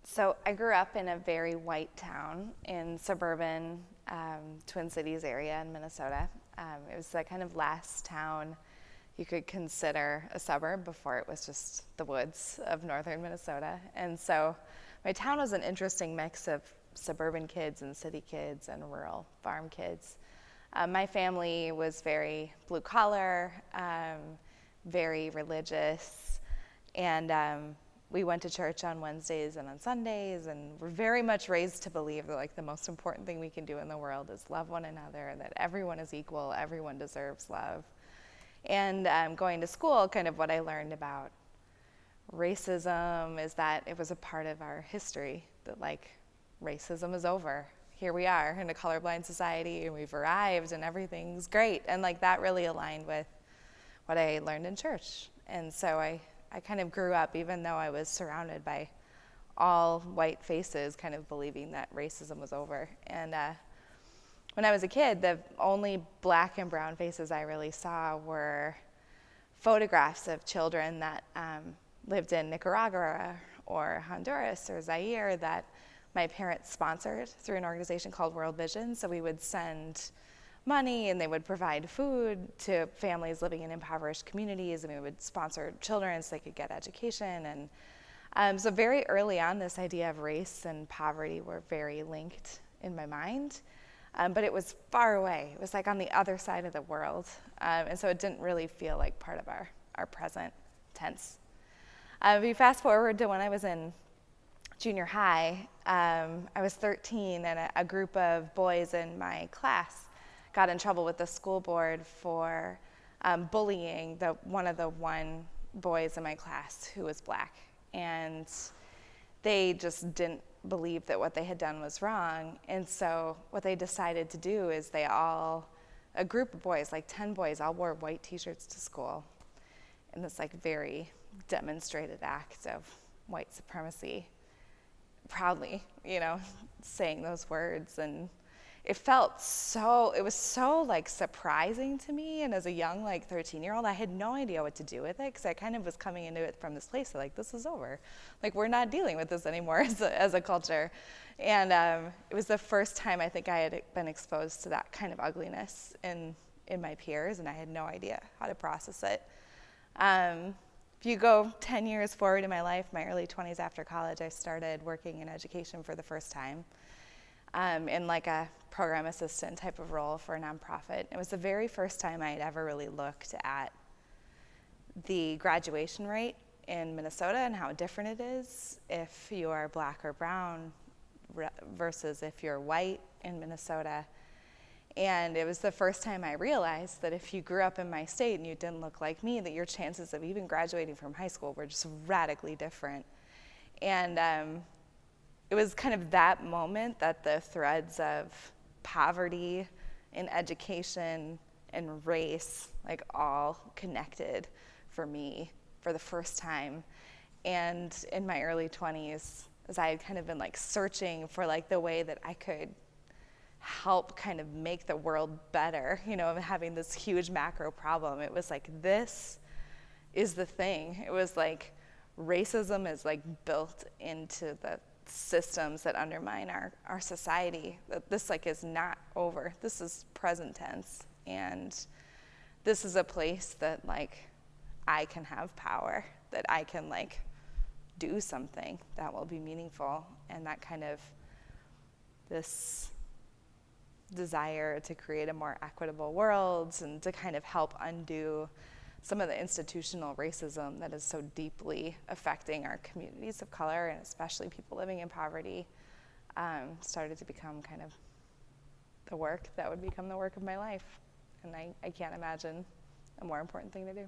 So I grew up in a very white town in suburban Twin Cities area in Minnesota. It was the kind of last town you could consider a suburb before it was just the woods of northern Minnesota. And so my town was an interesting mix of suburban kids and city kids and rural farm kids. My family was very blue collar, very religious, and we went to church on Wednesdays and on Sundays, and we're very much raised to believe that like the most important thing we can do in the world is love one another, and that everyone is equal, everyone deserves love. And going to school, kind of what I learned about racism is that it was a part of our history, that like racism is over. Here we are in a colorblind society, and we've arrived, and everything's great. And like that really aligned with what I learned in church. And so I kind of grew up, even though I was surrounded by all white faces, kind of believing that racism was over. And when I was a kid, the only black and brown faces I really saw were photographs of children that lived in Nicaragua or Honduras or Zaire that my parents sponsored through an organization called World Vision. So we would send money, and they would provide food to families living in impoverished communities, and we would sponsor children so they could get education. And so very early on, this idea of race and poverty were very linked in my mind, but it was far away. It was like on the other side of the world, and so it didn't really feel like part of our present tense. If you fast forward to when I was in junior high, I was 13, and a group of boys in my class got in trouble with the school board for bullying one of the boys in my class who was black. And they just didn't believe that what they had done was wrong. And so what they decided to do is a group of boys, like 10 boys, all wore white t-shirts to school in this like very demonstrated act of white supremacy, proudly, saying those words. And it was so like surprising to me. And as a young like 13-year-old, I had no idea what to do with it, because I kind of was coming into it from this place of like, this is over. Like, we're not dealing with this anymore as a culture. And it was the first time I think I had been exposed to that kind of ugliness in my peers, and I had no idea how to process it. If you go 10 years forward in my life, my early 20s after college, I started working in education for the first time. In like a program assistant type of role for a nonprofit. It was the very first time I had ever really looked at the graduation rate in Minnesota and how different it is if you are black or brown versus if you're white in Minnesota. And it was the first time I realized that if you grew up in my state and you didn't look like me, that your chances of even graduating from high school were just radically different. And it was kind of that moment that the threads of poverty and education and race like all connected for me for the first time. And in my early 20s, as I had kind of been like searching for like the way that I could help kind of make the world better, having this huge macro problem, it was like, this is the thing. It was like racism is like built into the systems that undermine our society. That this like is not over. This is present tense, and this is a place that like I can have power, that I can like do something that will be meaningful. And that kind of this desire to create a more equitable world and to kind of help undo some of the institutional racism that is so deeply affecting our communities of color, and especially people living in poverty, started to become kind of the work that would become the work of my life. And I can't imagine a more important thing to do.